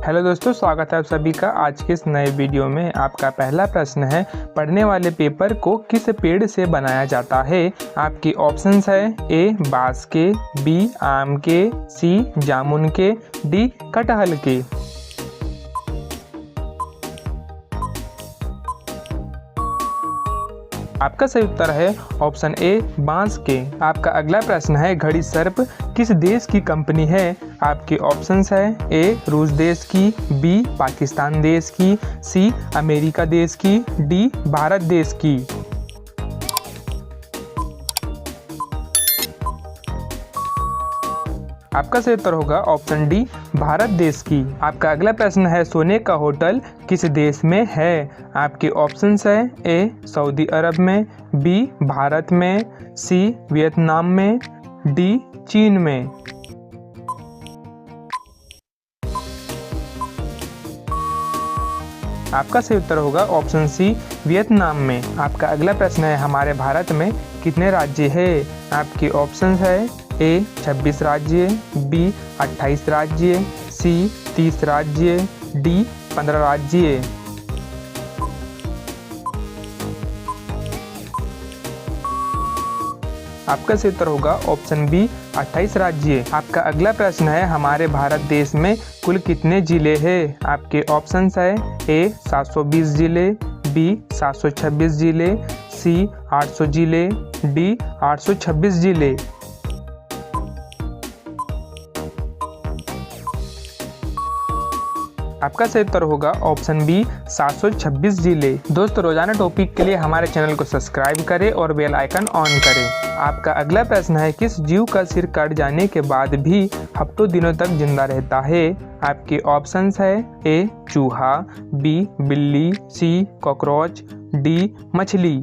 Hello दोस्तों, स्वागत है आप सभी का आज के इस नए वीडियो में। आपका पहला प्रश्न है, पढ़ने वाले पेपर को किस पेड़ से बनाया जाता है। आपकी ऑप्शंस है ए बांस के, बी आम के, सी जामुन के, डी कटहल के। आपका सही उत्तर है ऑप्शन ए बांस के। आपका अगला प्रश्न है, घड़ी सर्प किस देश की कंपनी है। आपके ऑप्शंस है ए रूस देश की, बी पाकिस्तान देश की, सी अमेरिका देश की, डी भारत देश की। आपका सही उत्तर होगा ऑप्शन डी भारत देश की। आपका अगला प्रश्न है, सोने का होटल किस देश में है। आपके ऑप्शंस है ए सऊदी अरब में, बी भारत में, सी वियतनाम में, डी चीन में। आपका सही उत्तर होगा ऑप्शन सी वियतनाम में। आपका अगला प्रश्न है, हमारे भारत में कितने राज्य है। आपके ऑप्शंस है ए 26 राज्य, बी 28 राज्य, सी 30 राज्य, डी 15 राज्य। आपका सही उत्तर होगा ऑप्शन बी 28 राज्य। आपका अगला प्रश्न है, हमारे भारत देश में कुल कितने जिले हैं। आपके ऑप्शंस है ए 720 जिले, बी 726 जिले, सी 800 जिले, डी 826 जिले। आपका सही उत्तर होगा ऑप्शन बी 726 जिले। दोस्तों, रोजाना टॉपिक के लिए हमारे चैनल को सब्सक्राइब करें और बेल आइकन ऑन करें। आपका अगला प्रश्न है, किस जीव का सिर कट जाने के बाद भी हफ्तों दिनों तक जिंदा रहता है। आपके ऑप्शंस है ए चूहा, बी बिल्ली, सी कॉकरोच, डी मछली।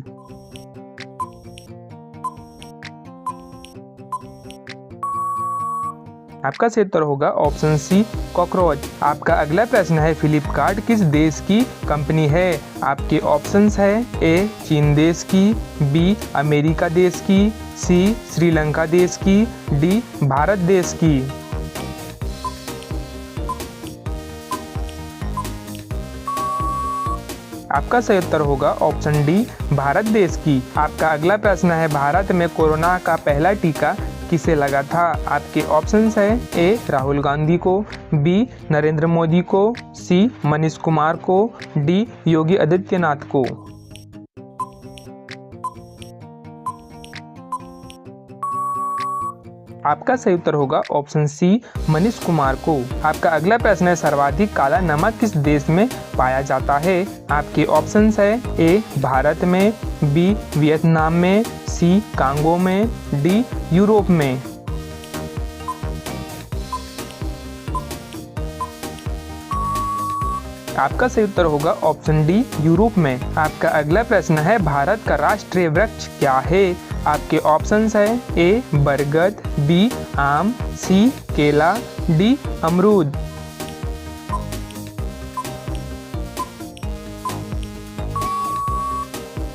आपका सही उत्तर होगा ऑप्शन सी कॉकरोच। आपका अगला प्रश्न है, फ्लिपकार्ट किस देश की कंपनी है। आपके ऑप्शंस है ए चीन देश की, बी अमेरिका देश की, सी श्रीलंका देश की, डी भारत देश की। आपका सही उत्तर होगा ऑप्शन डी भारत देश की। आपका अगला प्रश्न है, भारत में कोरोना का पहला टीका किसे लगा था। आपके ऑप्शंस है ए राहुल गांधी को, बी नरेंद्र मोदी को, सी मनीष कुमार को, डी योगी आदित्यनाथ को। आपका सही उत्तर होगा ऑप्शन सी मनीष कुमार को। आपका अगला प्रश्न है, सर्वाधिक काला नमक किस देश में पाया जाता है। आपके ऑप्शंस है ए भारत में, बी वियतनाम में, सी कांगो में, डी यूरोप में। आपका सही उत्तर होगा ऑप्शन डी यूरोप में। आपका अगला प्रश्न है, भारत का राष्ट्रीय वृक्ष क्या है। आपके ऑप्शंस है ए बरगद, बी आम, सी केला, डी अमरूद।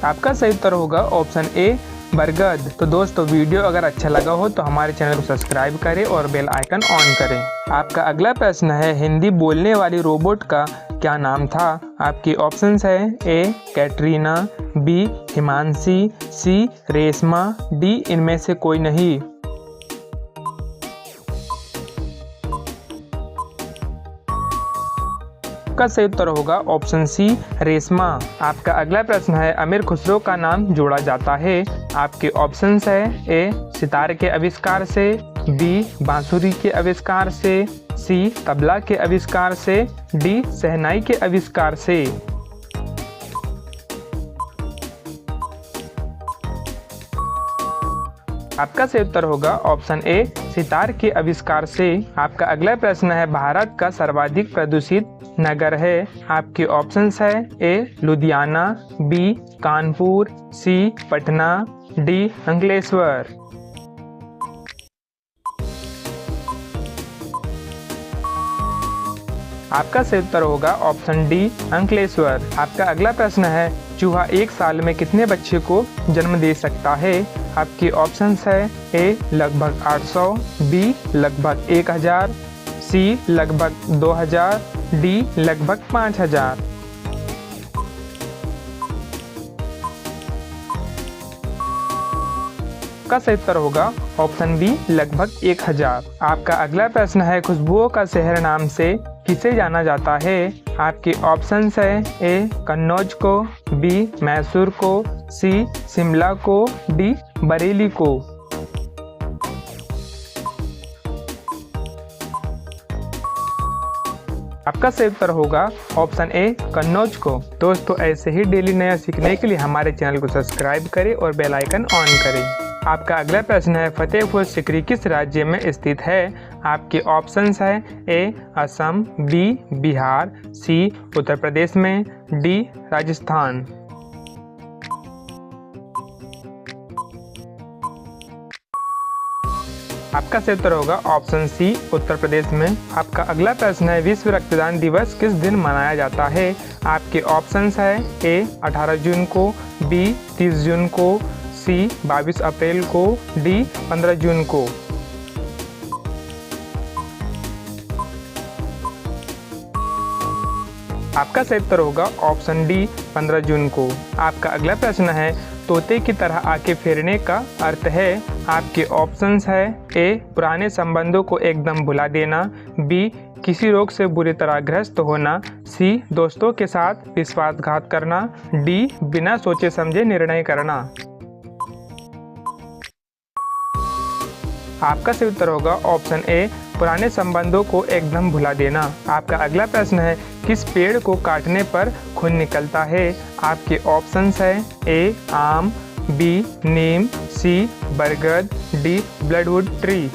आपका सही उत्तर होगा ऑप्शन ए बरगद। तो दोस्तों, वीडियो अगर अच्छा लगा हो तो हमारे चैनल को सब्सक्राइब करें और बेल आइकन ऑन करें। आपका अगला प्रश्न है, हिंदी बोलने वाली रोबोट का क्या नाम था। आपके ऑप्शंस है ए कैटरीना, बी हिमांशी, सी रेशमा, डी इनमें से कोई नहीं। आपका सही उत्तर होगा ऑप्शन सी रेशमा। आपका अगला प्रश्न है, अमीर खुसरो का नाम जोड़ा जाता है। आपके ऑप्शंस है ए सितार के आविष्कार से, बी बांसुरी के आविष्कार से, सी तबला के आविष्कार से, डी शहनाई के आविष्कार से। आपका सही उत्तर होगा ऑप्शन ए सितार के आविष्कार से। आपका अगला प्रश्न है, भारत का सर्वाधिक प्रदूषित नगर है। आपके ऑप्शंस है ए लुधियाना, बी कानपुर, सी पटना, डी अंकलेश्वर। आपका सही उत्तर होगा ऑप्शन डी अंकलेश्वर। आपका अगला प्रश्न है, चूहा एक साल में कितने बच्चे को जन्म दे सकता है। आपके ऑप्शंस है ए लगभग 800, बी लगभग 1000, सी लगभग 2000, डी लगभग 5000। का सही उत्तर होगा ऑप्शन बी लगभग 1000। आपका अगला प्रश्न है खुशबुओं का शहर नाम से किसे जाना जाता है। आपके ऑप्शंस है ए कन्नौज को, बी मैसूर को, सी शिमला को, डी बरेली को। आपका सही उत्तर होगा ऑप्शन ए कन्नौज को। दोस्तों ऐसे ही डेली नया सीखने के लिए हमारे चैनल को सब्सक्राइब करें और बेल आइकन ऑन करें। आपका अगला प्रश्न है फतेहपुर सीकरी किस राज्य में स्थित है। आपके ऑप्शंस है ए असम, बी बिहार, सी उत्तर प्रदेश में, डी राजस्थान। आपका सही उत्तर होगा ऑप्शन सी उत्तर प्रदेश में। आपका अगला प्रश्न है विश्व रक्तदान दिवस किस दिन मनाया जाता है। आपके ऑप्शंस है ए 18 जून को, बी 30 जून को, सी 22 अप्रैल को, डी 15 जून को। आपका सही उत्तर होगा ऑप्शन डी 15 जून को। आपका अगला प्रश्न है तोते की तरह आके फेरने का अर्थ है। आपके ऑप्शंस है ए पुराने संबंधों को एकदम भुला देना, बी किसी रोग से बुरी तरह ग्रस्त होना, सी दोस्तों के साथ विश्वासघात करना, डी बिना सोचे समझे निर्णय करना। आपका सही उत्तर होगा ऑप्शन ए पुराने संबंधों को एकदम भुला देना। आपका अगला प्रश्न है किस पेड़ को काटने पर खून निकलता है। आपके ऑप्शंस है ए आम, बी नीम, सी बरगद, डी ब्लडवुड ट्री।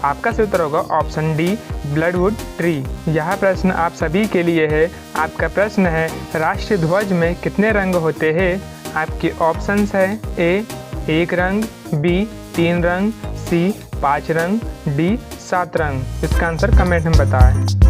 आपका सही उत्तर होगा ऑप्शन डी ब्लडवुड ट्री। यह प्रश्न आप सभी के लिए है। आपका प्रश्न है राष्ट्रीय ध्वज में कितने रंग होते हैं। आपके ऑप्शंस है ए 1 रंग, बी 3 रंग, सी 5 रंग, डी 7 रंग। इसका आंसर कमेंट में बताएं।